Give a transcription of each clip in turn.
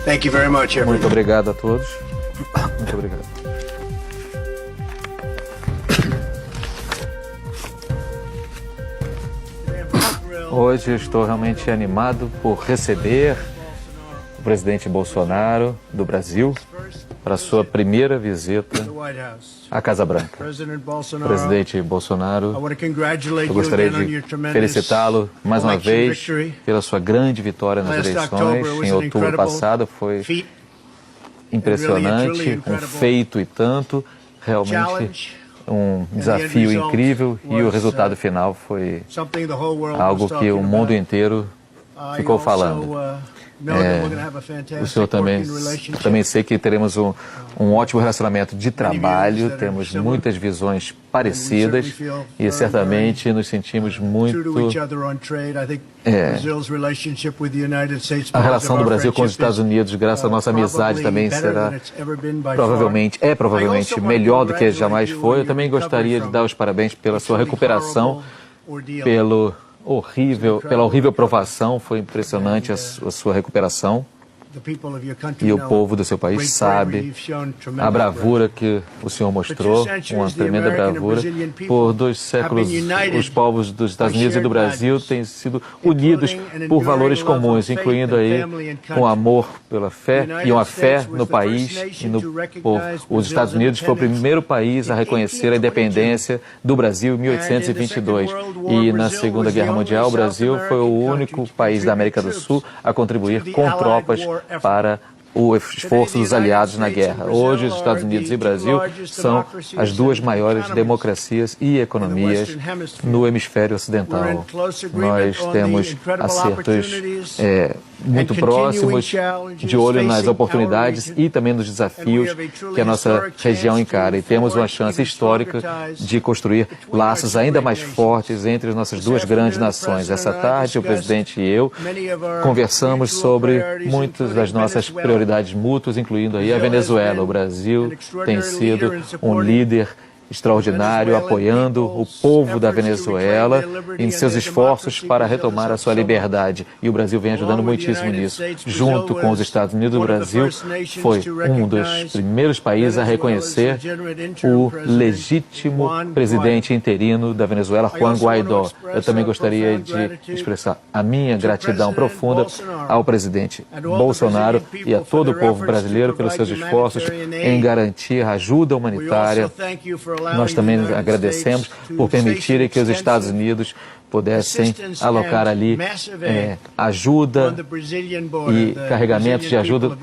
Thank you very much, everyone. Muito obrigado a todos. Muito obrigado. Hoje eu estou realmente animado por receber o presidente Bolsonaro do Brasil para a sua primeira visita à Casa Branca. Presidente Bolsonaro, eu gostaria de felicitá-lo mais uma vez pela sua grande vitória nas eleições em outubro passado. Foi impressionante, um feito e tanto, realmente um desafio incrível, e o resultado final foi algo que o mundo inteiro ficou falando. O senhor também sei que teremos um ótimo relacionamento de trabalho, temos muitas visões parecidas e certamente nos sentimos muito... A relação do Brasil com os Estados Unidos, graças à nossa amizade, também será provavelmente melhor do que jamais foi. Eu também gostaria de dar os parabéns pela sua recuperação, pela horrível provação. Foi impressionante a sua recuperação. E o povo do seu país sabe a bravura que o senhor mostrou, uma tremenda bravura. Por 2 séculos, os povos dos Estados Unidos e do Brasil têm sido unidos por valores comuns, incluindo aí um amor pela fé e uma fé no país e no povo. Os Estados Unidos foi o primeiro país a reconhecer a independência do Brasil em 1822. E na Segunda Guerra Mundial, o Brasil foi o único país da América do Sul a contribuir com tropas para o esforço dos aliados na guerra. Hoje, os Estados Unidos e o Brasil são as 2 maiores democracias e economias no hemisfério ocidental. Nós temos acertos muito próximos, de olho nas oportunidades e também nos desafios que a nossa região encara. E temos uma chance histórica de construir laços ainda mais fortes entre as nossas 2 grandes nações. Essa tarde, o presidente e eu conversamos sobre muitas das nossas prioridades mútuas, incluindo aí a Venezuela. O Brasil tem sido um líder extraordinário, apoiando o povo da Venezuela em seus esforços para retomar a sua liberdade. E o Brasil vem ajudando muitíssimo nisso. Junto com os Estados Unidos, o Brasil foi um dos primeiros países a reconhecer o legítimo presidente interino da Venezuela, Juan Guaidó. Eu também gostaria de expressar a minha gratidão profunda ao presidente Bolsonaro e a todo o povo brasileiro pelos seus esforços em garantir a ajuda humanitária. Nós também agradecemos por permitirem que os Estados Unidos pudessem alocar ali ajuda e carregamentos de ajuda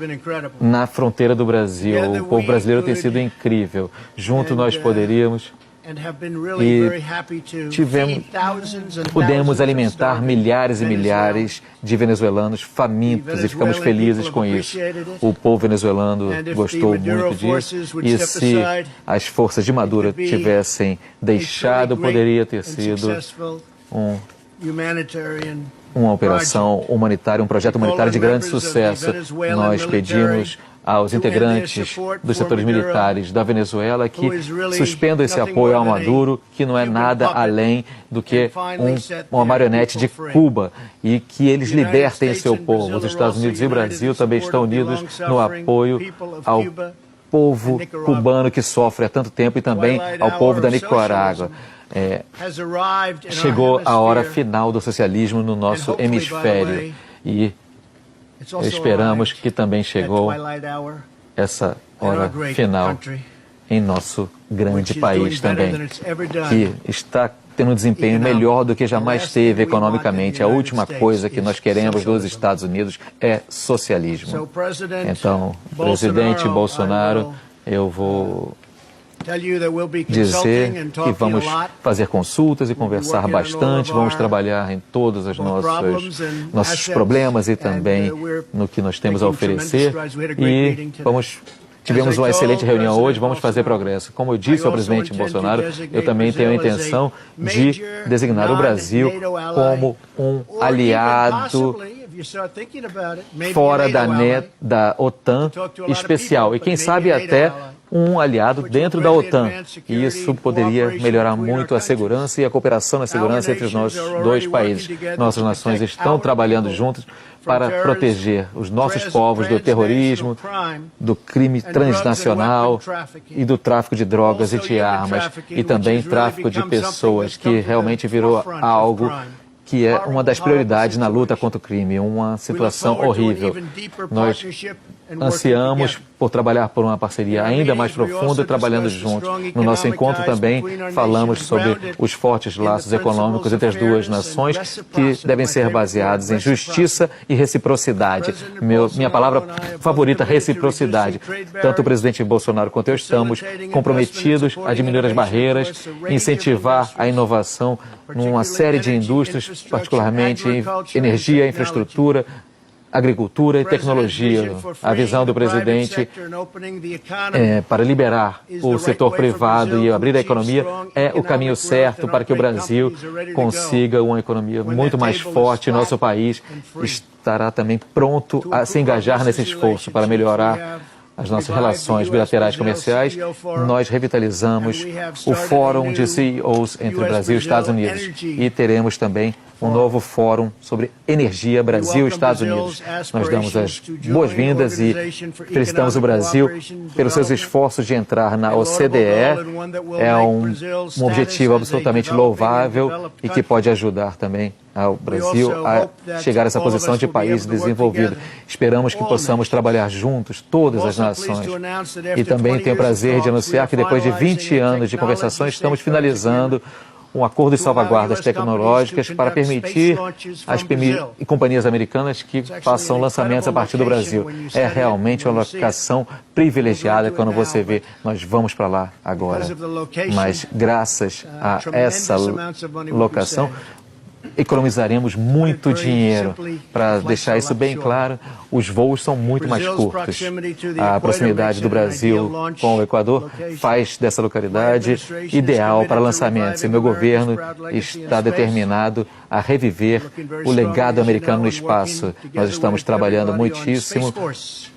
na fronteira do Brasil. O povo brasileiro tem sido incrível. Junto nós poderíamos pudemos alimentar milhares e milhares de venezuelanos famintos e ficamos felizes com isso. O povo venezuelano gostou muito disso, e se as forças de Maduro tivessem deixado, poderia ter sido uma operação humanitária, um projeto humanitário de grande sucesso. Nós pedimos aos integrantes dos setores militares da Venezuela que suspendam esse apoio ao Maduro, que não é nada além do que uma marionete de Cuba, e que eles libertem seu povo. Os Estados Unidos e o Brasil também estão unidos no apoio ao povo cubano que sofre há tanto tempo, e também ao povo da Nicarágua. Chegou a hora final do socialismo no nosso hemisfério, e esperamos que também chegou essa hora final em nosso grande país também, que está tendo um desempenho melhor do que jamais teve economicamente. A última coisa que nós queremos dos Estados Unidos é socialismo. Então, presidente Bolsonaro, eu vou dizer que vamos fazer consultas e conversar bastante, vamos trabalhar em todos os nossos problemas e também no que nós temos a oferecer, e tivemos uma excelente reunião hoje, vamos fazer progresso. Como eu disse ao presidente Bolsonaro, eu também tenho a intenção de designar o Brasil como um aliado fora da OTAN especial, e quem sabe até um aliado dentro da OTAN. E isso poderia melhorar muito a segurança e a cooperação na segurança entre os nossos 2 países. Nossas nações estão trabalhando juntas para proteger os nossos povos do terrorismo, do crime transnacional e do tráfico de drogas e de armas, e também tráfico de pessoas, que realmente virou algo que é uma das prioridades na luta contra o crime, uma situação horrível. Nós ansiamos por trabalhar por uma parceria ainda mais profunda, trabalhando juntos. No nosso encontro também falamos sobre os fortes laços econômicos entre as duas nações, que devem ser baseados em justiça e reciprocidade. Minha palavra favorita, reciprocidade. Tanto o presidente Bolsonaro quanto eu estamos comprometidos a diminuir as barreiras, incentivar a inovação numa série de indústrias, particularmente em energia, infraestrutura, agricultura e tecnologia. A visão do presidente para liberar o setor privado e abrir a economia é o caminho certo para que o Brasil consiga uma economia muito mais forte. Nosso país estará também pronto a se engajar nesse esforço para melhorar as nossas relações bilaterais comerciais. Nós revitalizamos o Fórum de CEOs entre Brasil e Estados Unidos e teremos também um novo fórum sobre energia Brasil e Estados Unidos. Nós damos as boas-vindas e felicitamos o Brasil pelos seus esforços de entrar na OCDE. É um objetivo absolutamente louvável e que pode ajudar também ao Brasil a chegar a essa posição de país desenvolvido. Esperamos que possamos trabalhar juntos, todas as nações. E também tenho o prazer de anunciar que depois de 20 anos de conversações, estamos finalizando um acordo de salvaguardas tecnológicas para permitir às companhias americanas que façam lançamentos a partir do Brasil. É realmente uma locação privilegiada quando você vê, nós vamos para lá agora. Mas graças a essa locação, economizaremos muito dinheiro. Para deixar isso bem claro, os voos são muito mais curtos. A proximidade do Brasil com o Equador faz dessa localidade ideal para lançamentos. E meu governo está determinado a reviver o legado americano no espaço. Nós estamos trabalhando muitíssimo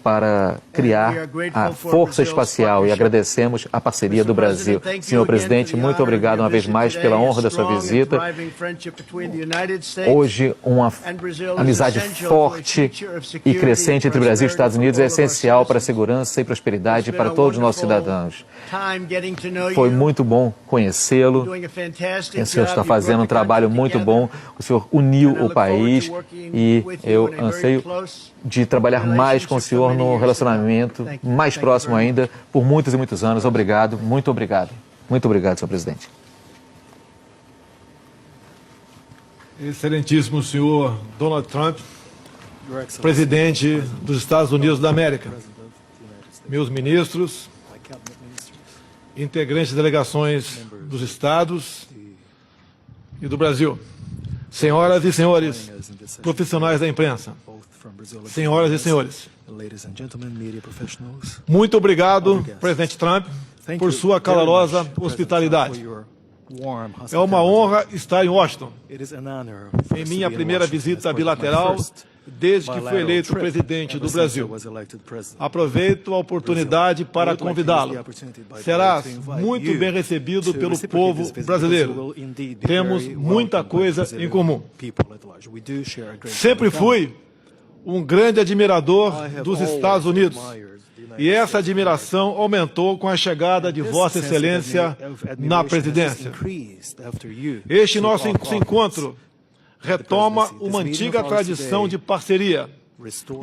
para criar a força espacial e agradecemos a parceria do Brasil. Senhor presidente, muito obrigado uma vez mais pela honra da sua visita. Hoje, uma amizade forte e crescente entre Brasil e Estados Unidos é essencial para a segurança e prosperidade para todos os nossos cidadãos. Foi muito bom conhecê-lo. O senhor está fazendo um trabalho muito bom. O senhor uniu o país e eu anseio de trabalhar mais com o senhor no relacionamento mais próximo ainda por muitos e muitos anos. Obrigado, muito obrigado. Muito obrigado, senhor presidente. Excelentíssimo senhor Donald Trump, presidente dos Estados Unidos da América, meus ministros, integrantes de delegações dos estados e do Brasil, senhoras e senhores, profissionais da imprensa, senhoras e senhores, muito obrigado, presidente Trump, por sua calorosa hospitalidade. É uma honra estar em Washington, em minha primeira visita bilateral desde que fui eleito presidente do Brasil. Aproveito a oportunidade para convidá-lo. Serás muito bem recebido pelo povo brasileiro. Temos muita coisa em comum. Sempre fui um grande admirador dos Estados Unidos. E essa admiração aumentou com a chegada de Vossa Excelência na presidência. Este nosso encontro retoma uma antiga tradição de parceria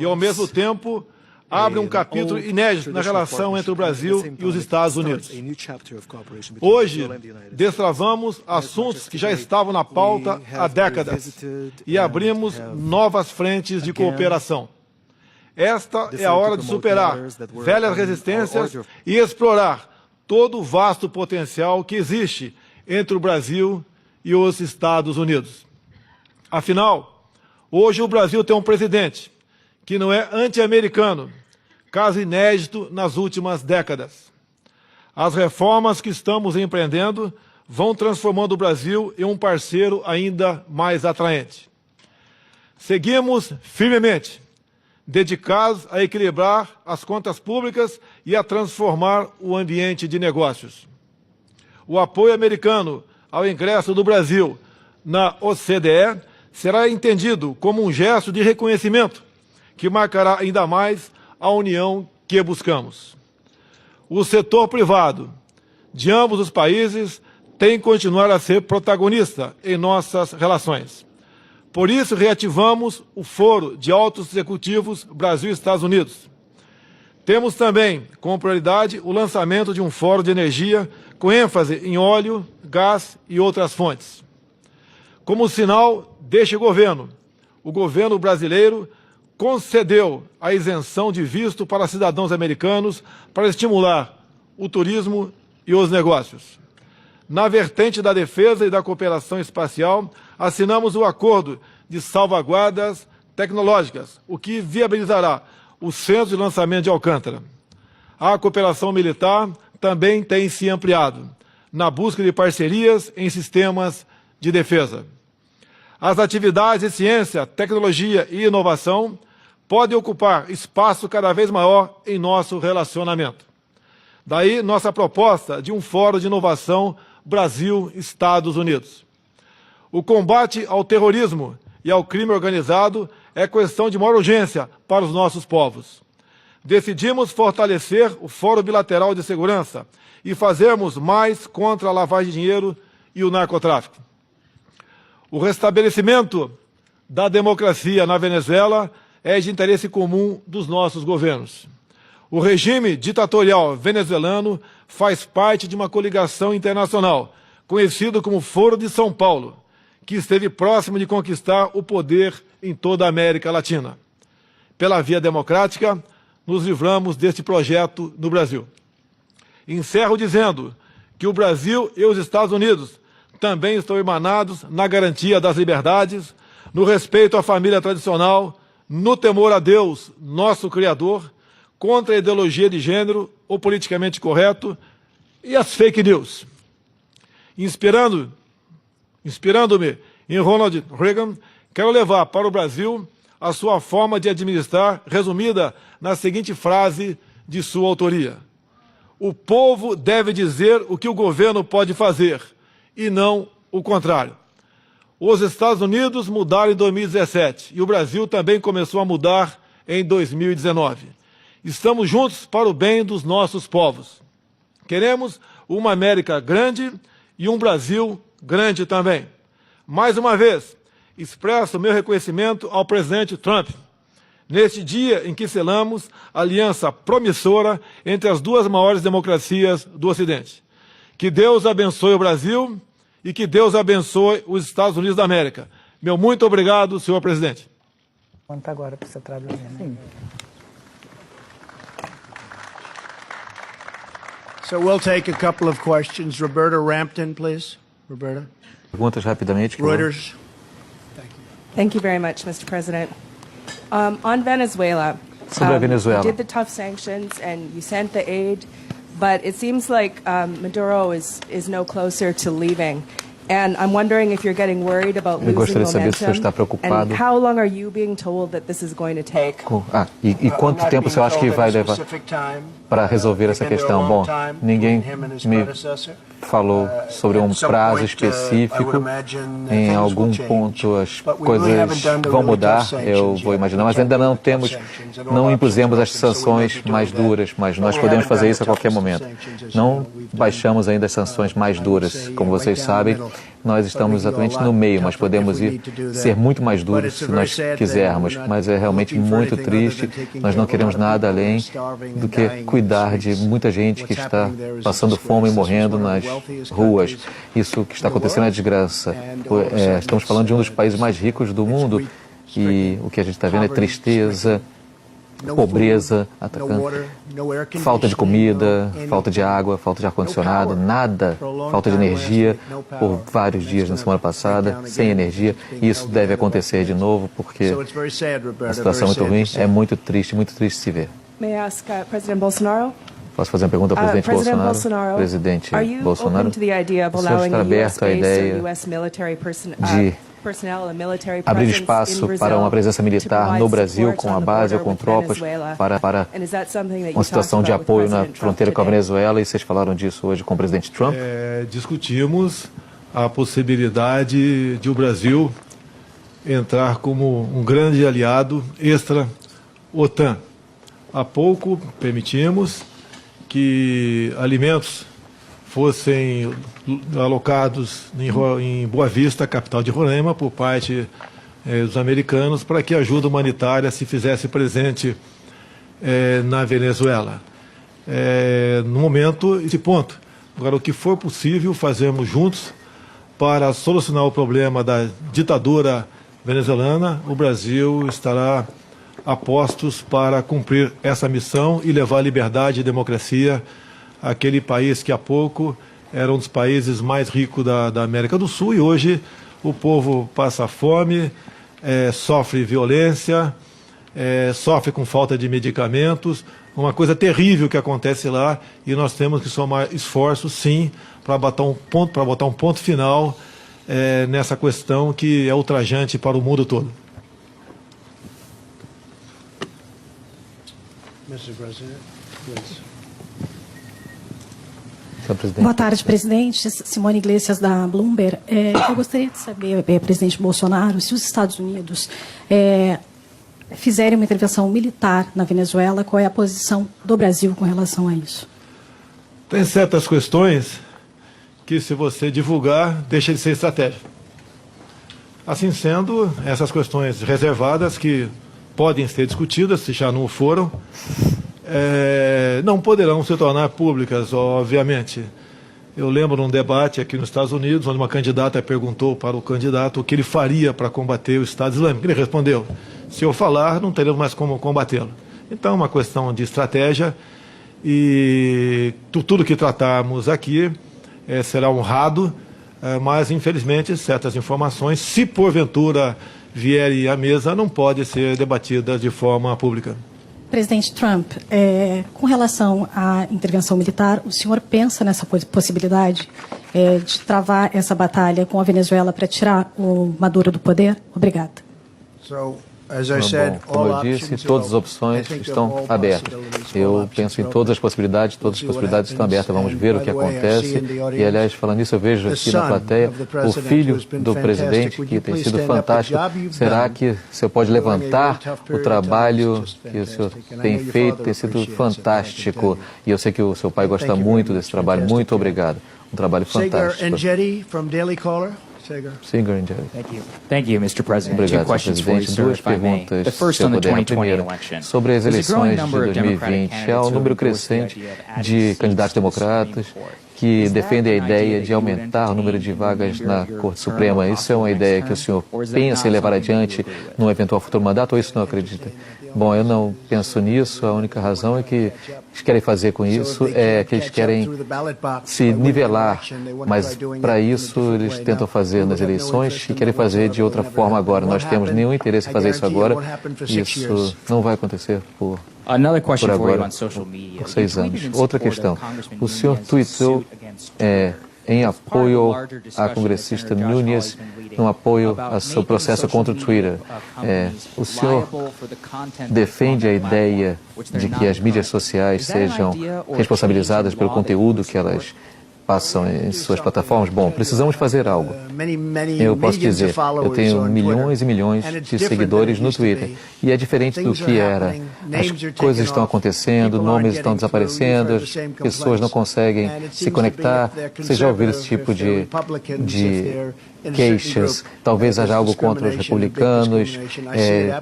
e, ao mesmo tempo, abre um capítulo inédito na relação entre o Brasil e os Estados Unidos. Hoje, destravamos assuntos que já estavam na pauta há décadas e abrimos novas frentes de cooperação. Esta é a hora de superar velhas resistências e explorar todo o vasto potencial que existe entre o Brasil e os Estados Unidos. Afinal, hoje o Brasil tem um presidente que não é anti-americano, caso inédito nas últimas décadas. As reformas que estamos empreendendo vão transformando o Brasil em um parceiro ainda mais atraente. Seguimos firmemente dedicados a equilibrar as contas públicas e a transformar o ambiente de negócios. O apoio americano ao ingresso do Brasil na OCDE será entendido como um gesto de reconhecimento que marcará ainda mais a união que buscamos. O setor privado de ambos os países tem que continuar a ser protagonista em nossas relações. Por isso, reativamos o Foro de Altos Executivos Brasil e Estados Unidos. Temos também, como prioridade, o lançamento de um fórum de energia com ênfase em óleo, gás e outras fontes. Como sinal deste governo, o governo brasileiro concedeu a isenção de visto para cidadãos americanos para estimular o turismo e os negócios. Na vertente da defesa e da cooperação espacial, assinamos o acordo de salvaguardas tecnológicas, o que viabilizará o Centro de Lançamento de Alcântara. A cooperação militar também tem se ampliado, na busca de parcerias em sistemas de defesa. As atividades de ciência, tecnologia e inovação podem ocupar espaço cada vez maior em nosso relacionamento. Daí nossa proposta de um Fórum de Inovação Brasil-Estados Unidos. O combate ao terrorismo e ao crime organizado é questão de maior urgência para os nossos povos. Decidimos fortalecer o Fórum Bilateral de Segurança e fazermos mais contra a lavagem de dinheiro e o narcotráfico. O restabelecimento da democracia na Venezuela é de interesse comum dos nossos governos. O regime ditatorial venezuelano faz parte de uma coligação internacional, conhecido como Foro de São Paulo, que esteve próximo de conquistar o poder em toda a América Latina. Pela via democrática, nos livramos deste projeto no Brasil. Encerro dizendo que o Brasil e os Estados Unidos também estão irmanados na garantia das liberdades, no respeito à família tradicional, no temor a Deus, nosso Criador, contra a ideologia de gênero, o politicamente correto e as fake news. Inspirando-me em Ronald Reagan, quero levar para o Brasil a sua forma de administrar, resumida na seguinte frase de sua autoria: o povo deve dizer o que o governo pode fazer, e não o contrário. Os Estados Unidos mudaram em 2017 e o Brasil também começou a mudar em 2019. Estamos juntos para o bem dos nossos povos. Queremos uma América grande e um Brasil grande também. Mais uma vez, expresso meu reconhecimento ao presidente Trump, neste dia em que selamos a aliança promissora entre as duas maiores democracias do Ocidente. Que Deus abençoe o Brasil e que Deus abençoe os Estados Unidos da América. Meu muito obrigado, senhor presidente. Conta agora para você traduzir, né? Sim. So we'll take a couple of questions. Roberta Rampton, please. Roberta. Perguntas rapidamente. Reuters. Thank you very much, Mr. President. On Venezuela, Sobre a Venezuela. you did the tough sanctions and you sent the aid, but it seems like Maduro is no closer to leaving. And I'm wondering if you're getting worried about Eu losing gostaria de saber se você está momentum. preocupado. And how long are you being told that this is going to take? E quanto tempo você acha que vai levar para resolver essa questão? Bom, ninguém me falou sobre um prazo específico. Em algum ponto as coisas vão mudar, eu vou imaginar, mas ainda não impusemos as sanções mais duras, mas nós podemos fazer isso a qualquer momento. Não baixamos ainda as sanções mais duras. Como vocês sabem, nós estamos exatamente no meio, mas podemos ser muito mais duros se nós quisermos. Mas é realmente muito triste, nós não queremos nada além do que cuidar de muita gente que está passando fome e morrendo nas ruas. Isso que está acontecendo é desgraça. Estamos falando de um dos países mais ricos do mundo e o que a gente está vendo é tristeza, pobreza, falta de comida, falta de água, falta de ar-condicionado, nada, falta de energia por vários dias na semana passada, sem energia. E isso deve acontecer de novo porque a situação é muito ruim, é muito triste se ver. May I ask President Bolsonaro? Posso fazer uma pergunta ao presidente Bolsonaro? Presidente Bolsonaro, o senhor está aberto à ideia de abrir espaço para uma presença militar no Brasil, com a base ou com tropas, para uma situação de apoio na fronteira com a Venezuela, e vocês falaram disso hoje com o presidente Trump? Discutimos a possibilidade de o Brasil entrar como um grande aliado extra-OTAN. Há pouco permitimos que alimentos fossem alocados em Boa Vista, capital de Roraima, por parte dos americanos, para que a ajuda humanitária se fizesse presente na Venezuela. No momento, esse ponto. Agora, o que for possível, fazemos juntos para solucionar o problema da ditadura venezuelana. O Brasil estará a postos para cumprir essa missão e levar liberdade e democracia àquele país que há pouco era um dos países mais ricos da América do Sul e hoje o povo passa fome, sofre violência, sofre com falta de medicamentos, uma coisa terrível que acontece lá e nós temos que somar esforços, sim, para botar um ponto final nessa questão que é ultrajante para o mundo todo. Mr. President, please. Boa tarde, presidente. Simone Iglesias, da Bloomberg. Eu gostaria de saber, presidente Bolsonaro, se os Estados Unidos fizerem uma intervenção militar na Venezuela, qual é a posição do Brasil com relação a isso? Tem certas questões que, se você divulgar, deixa de ser estratégia. Assim sendo, essas questões reservadas, que podem ser discutidas, se já não o foram, não poderão se tornar públicas, obviamente. Eu lembro de um debate aqui nos Estados Unidos, onde uma candidata perguntou para o candidato o que ele faria para combater o Estado Islâmico. Ele respondeu: se eu falar, não teremos mais como combatê-lo. Então, é uma questão de estratégia e tudo que tratarmos aqui será honrado, mas, infelizmente, certas informações, se porventura vierem à mesa, não podem ser debatidas de forma pública. Presidente Trump, com relação à intervenção militar, o senhor pensa nessa possibilidade de travar essa batalha com a Venezuela para tirar o Maduro do poder? Obrigada. Como eu disse, todas as opções estão abertas. Eu penso em todas as possibilidades estão abertas. Vamos ver o que acontece. E, aliás, falando nisso, eu vejo aqui na plateia o filho do presidente, que tem sido fantástico. Será que o senhor pode levantar o trabalho que o senhor tem feito? Tem sido fantástico. E eu sei que o seu pai gosta muito desse trabalho. Muito obrigado. Um trabalho fantástico. Singer and Jerry. Thank you, Mr. President. Obrigado, Two questions for you, presidente. sir, Duas if I may. perguntas, The first se eu on the puder. A 2020 primeira, election. sobre as There's a growing eleições de number of Democratic 2020. Há um candidates número who endorse the crescente idea of adding de seats candidatos to the democratas Supreme Court. que defendem a ideia de aumentar o número de vagas na Corte Suprema. Isso é uma ideia que o senhor pensa em levar adiante num eventual futuro mandato, ou isso não acredita? Bom, eu não penso nisso. A única razão é que eles querem fazer com isso é que eles querem se nivelar, mas para isso eles tentam fazer nas eleições e querem fazer de outra forma agora. Nós temos nenhum interesse em fazer isso agora. Isso não vai acontecer por agora, por 6 anos. Outra questão. O senhor tweetou em apoio à congressista Nunes, no apoio ao seu processo contra o Twitter. O senhor defende a ideia de que as mídias sociais sejam responsabilizadas pelo conteúdo que elas passam em suas plataformas? Bom, precisamos fazer algo. Eu posso dizer, eu tenho milhões e milhões de seguidores no Twitter e é diferente do que era. As coisas estão acontecendo, nomes estão desaparecendo, as pessoas não conseguem se conectar. Vocês já ouviram esse tipo de queixas? Talvez haja algo contra os republicanos,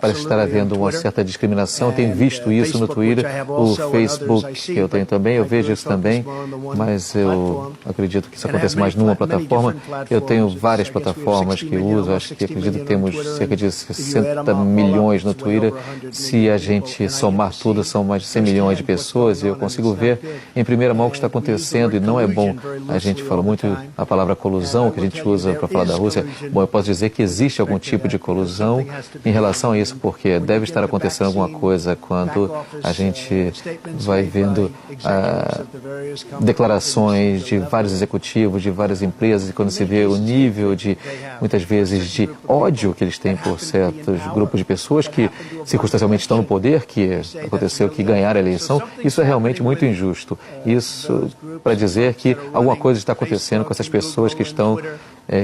parece estar havendo uma certa discriminação. Tenho visto isso no Twitter, o Facebook, que eu tenho também, eu vejo isso também, mas eu acredito que isso acontece mais numa plataforma. Eu tenho várias plataformas que uso, acredito que temos cerca de 60 milhões no Twitter. Se a gente somar tudo, são mais de 100 milhões de pessoas, e eu consigo ver em primeira mão o que está acontecendo, e não é bom. A gente fala muito a palavra colusão, que a gente usa para falar da Rússia. Bom, eu posso dizer que existe algum tipo de colusão em relação a isso, porque deve estar acontecendo alguma coisa quando a gente vai vendo declarações de vários executivos, de várias empresas, e quando se vê o nível de, muitas vezes, de ódio que eles têm por certos grupos de pessoas que circunstancialmente estão no poder, que aconteceu que ganharam a eleição, isso é realmente muito injusto. Isso para dizer que alguma coisa está acontecendo com essas pessoas que estão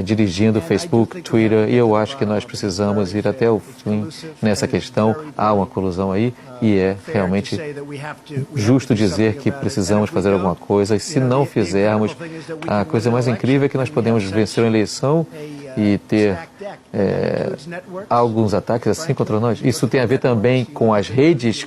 dirigindo Facebook, Twitter, e eu acho que nós precisamos ir até o fim nessa questão. Há uma colisão aí e é realmente justo dizer que precisamos fazer alguma coisa, e se não fizermos, a coisa mais incrível é que nós podemos vencer uma eleição e ter alguns ataques assim contra nós. Isso tem a ver também com as redes,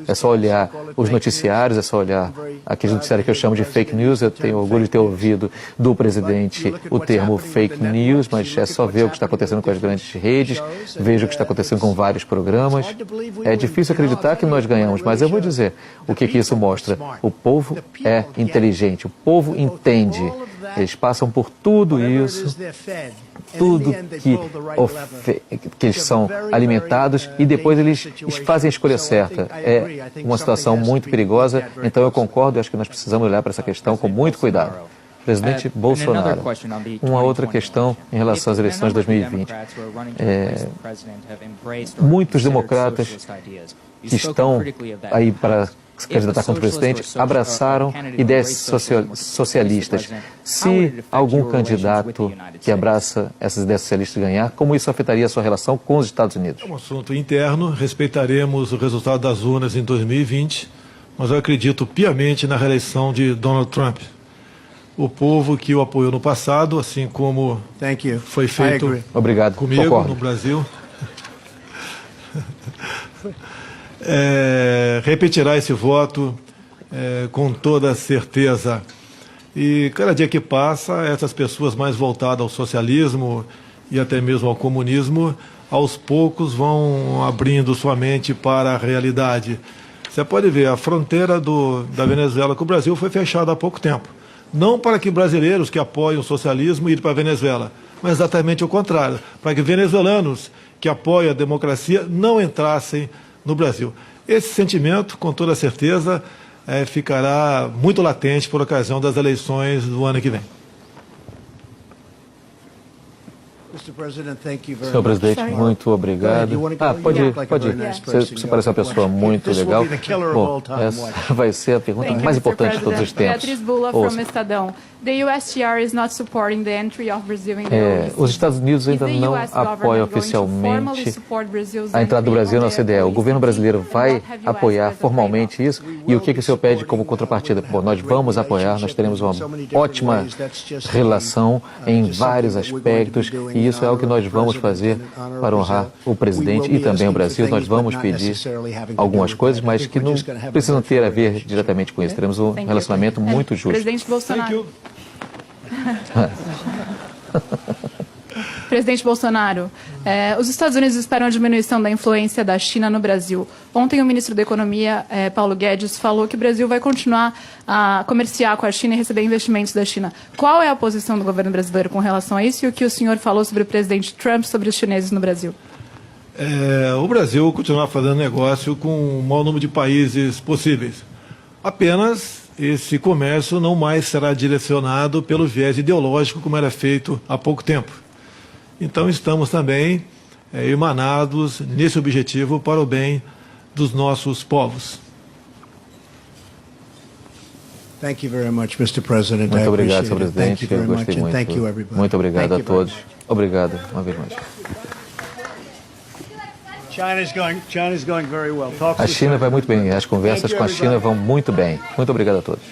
é só olhar os noticiários, é só olhar aqueles noticiários que eu chamo de fake news. Eu tenho orgulho de ter ouvido do presidente o termo fake news, mas é só ver o que está acontecendo com as grandes redes, veja o que está acontecendo com vários programas. É difícil acreditar que nós ganhamos, mas eu vou dizer o que isso mostra. O povo é inteligente, o povo entende. Eles passam por tudo isso, tudo que eles são alimentados, e depois eles fazem a escolha certa. É uma situação muito perigosa, então eu concordo e acho que nós precisamos olhar para essa questão com muito cuidado. Presidente Bolsonaro, uma outra questão em relação às eleições de 2020. Muitos democratas que estão aí para se candidatar contra o presidente abraçaram ideias socialistas. Se algum candidato que abraça essas ideias socialistas ganhar, como isso afetaria a sua relação com os Estados Unidos? É um assunto interno, respeitaremos o resultado das urnas em 2020, mas eu acredito piamente na reeleição de Donald Trump. O povo que o apoiou no passado, assim como foi feito comigo Concordo. no Brasil, repetirá esse voto com toda certeza. E cada dia que passa, essas pessoas mais voltadas ao socialismo e até mesmo ao comunismo, aos poucos vão abrindo sua mente para a realidade. Você pode ver, a fronteira da Venezuela com o Brasil foi fechada há pouco tempo. Não para que brasileiros que apoiam o socialismo irem para a Venezuela, mas exatamente o contrário, para que venezuelanos que apoiam a democracia não entrassem no Brasil. Esse sentimento, com toda certeza, ficará muito latente por ocasião das eleições do ano que vem. Senhor presidente, muito obrigado. Pode ir. Você parece uma pessoa muito legal. Bom, essa vai ser a pergunta mais importante de todos os tempos. Beatriz Bula from Estadão. The USTR is not supporting the entry of Brazil in the OECD. Os Estados Unidos ainda não apoiam oficialmente a entrada do Brasil na OCDE. O governo brasileiro vai apoiar formalmente isso? E o que o senhor pede como contrapartida? Bom, nós vamos apoiar, nós teremos uma ótima relação em vários aspectos, e isso é o que nós vamos fazer para honrar o presidente e também o Brasil. Nós vamos pedir algumas coisas, mas que não precisam ter a ver diretamente com isso. Teremos um relacionamento muito justo. Presidente Bolsonaro. Presidente Bolsonaro, os Estados Unidos esperam a diminuição da influência da China no Brasil. Ontem o ministro da Economia, Paulo Guedes, falou que o Brasil vai continuar a comerciar com a China e receber investimentos da China. Qual é a posição do governo brasileiro com relação a isso, e o que o senhor falou sobre o presidente Trump sobre os chineses no Brasil? O Brasil continuará fazendo negócio com o maior número de países possíveis. Apenas esse comércio não mais será direcionado pelo viés ideológico como era feito há pouco tempo. Então estamos também emanados nesse objetivo para o bem dos nossos povos. Muito obrigado, senhor presidente. Eu gostei muito. Muito obrigado a todos. Obrigado uma vez mais. A China vai muito bem. As conversas com a China vão muito bem. Muito obrigado a todos.